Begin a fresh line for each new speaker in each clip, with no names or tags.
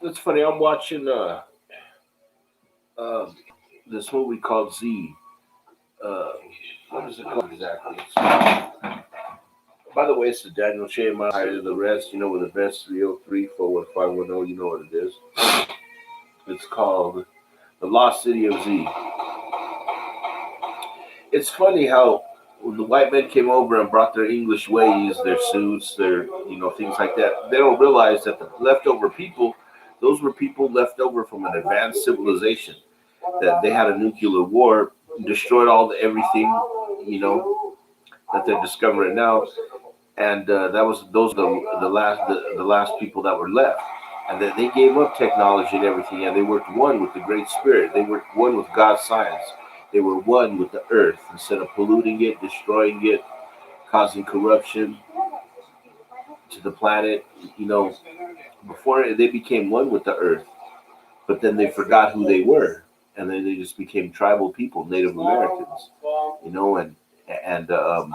It's funny. I'm watching uh, this movie called Z. Uh, what is it called exactly? By the way, it's the Daniel Shay Higher the rest. You know, with the best 303-41510. You know what it is. It's called The Lost City of Z. It's funny how when the white men came over and brought their English ways, their suits, their things like that. They don't realize that the leftover people, those were people left over from an advanced civilization. That they had a nuclear war, destroyed all the everything, you know, that they're discovering now, and that was those are the last people that were left, and that they gave up technology and everything, and they worked one with the Great Spirit. They worked one with God's science. They were one with the earth instead of polluting it, destroying it, causing corruption to the planet. You know, before they became one with the earth, but then they forgot who they were, and then they just became tribal people, Native Americans. You know, and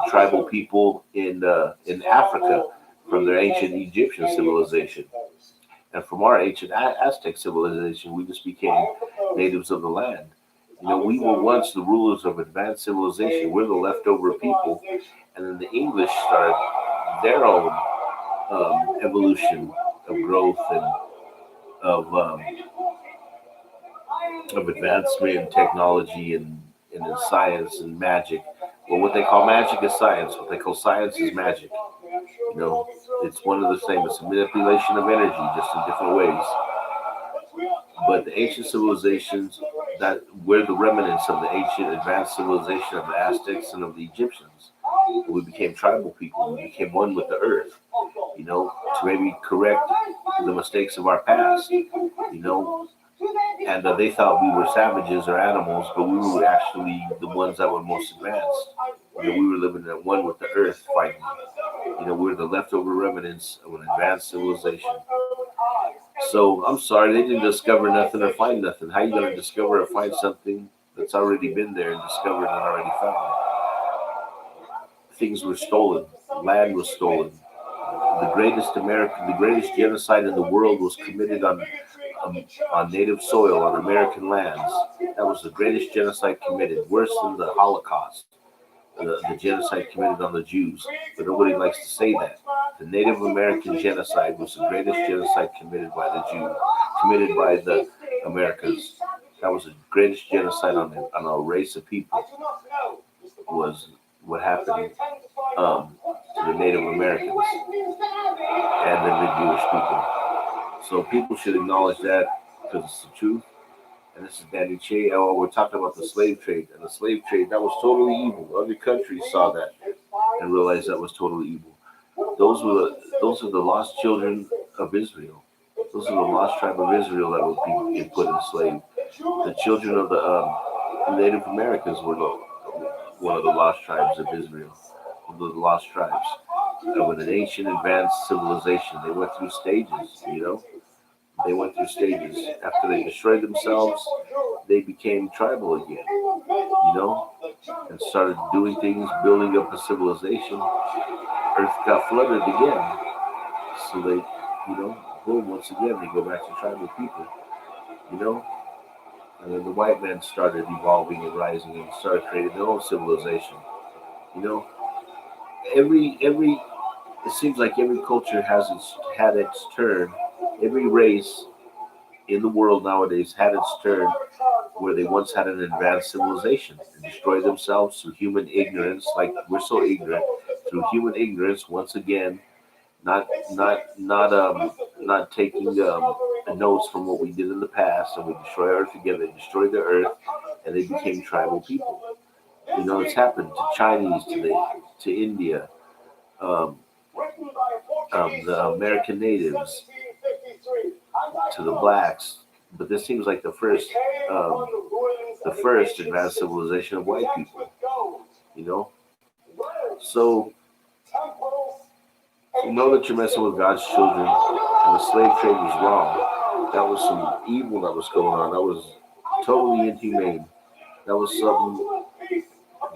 tribal people in Africa from their ancient Egyptian civilization, and from our ancient Aztec civilization, we just became natives of the land. You know, we were once the rulers of advanced civilization. We're the leftover people, and then the English started their own evolution of growth and of of advancement in technology and in science and magic. Well, what they call magic is science. What they call science is magic. You know, it's one of the same. It's a manipulation of energy, just in different ways. But the ancient civilizations that were the remnants of the ancient advanced civilization of the Aztecs and of the Egyptians. We became tribal people. We became one with the earth. You know, to maybe correct the mistakes of our past. You know, and they thought we were savages or animals, but we were actually the ones that were most advanced. You know, we were living at one with the earth, fighting. You know, we were the leftover remnants of an advanced civilization. So I'm sorry, they didn't discover nothing or find nothing. How you gonna discover or find something that's already been there and discovered and already found? Things were stolen, land was stolen. The greatest genocide in the world was committed um, on native soil, on American lands. That was the greatest genocide committed, worse than the Holocaust, the genocide committed on the Jews. But nobody likes to say that. The Native American genocide was the greatest genocide committed by the Jews, committed by the Americas. That was the greatest genocide on a race of people. Was what happened to the Native Americans and the Jewish people. So people should acknowledge that because it's the truth. And this is Danny Che. Oh, we're talking about the slave trade. And the slave trade, that was totally evil. Other countries saw that and realized that was totally evil. Those were those are the lost children of Israel. Those are the lost tribe of Israel that would be put enslaved. The children of the Native Americans were one of the lost tribes of Israel. One of the lost tribes of an ancient advanced civilization. They went through stages, you know. They went through stages. After they destroyed themselves, they became tribal again, you know, and started doing things, building up a civilization. Earth got flooded again. So they, boom, once again, they go back to tribal people, you know. And then the white man started evolving and rising and started creating their own civilization. You know, every it seems like every culture has had its turn. Every race in the world nowadays had its turn where they once had an advanced civilization and destroyed themselves through human ignorance. Like we're so ignorant through human ignorance. Once again, not not not not taking notes from what we did in the past, and we destroy Earth together. They destroyed the Earth, and they became tribal people. You know, it's happened to Chinese, to India, um, the American natives, to the blacks. But this seems like um, the first advanced civilization of white people. You know, so you know that you're messing with God's children, and the slave trade was wrong. That was some evil that was going on. That was totally inhumane. That was something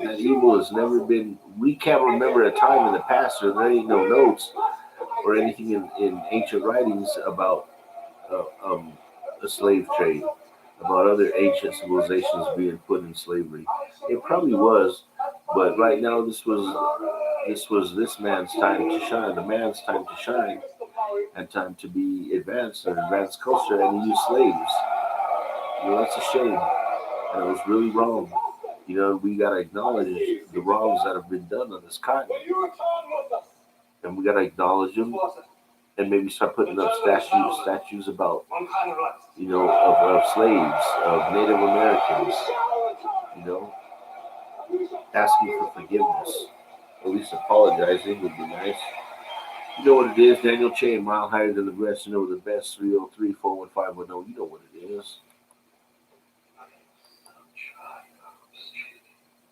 that evil has never been. We can't remember a time in the past, or there ain't no notes or anything in ancient writings about a slave trade, about other ancient civilizations being put in slavery. It probably was, but right now this was this man's time to shine, the man's time to shine, and time to be advanced or advanced culture, and he used slaves. That's a shame, and it was really wrong. We gotta acknowledge the wrongs that have been done on this continent, and we gotta acknowledge them, and maybe start putting up statues about of slaves, of Native Americans, you know, asking for forgiveness. At least apologizing would be nice. You know what it is, Daniel Che, mile higher than the rest. You know the best, 303-41510. You know what it is.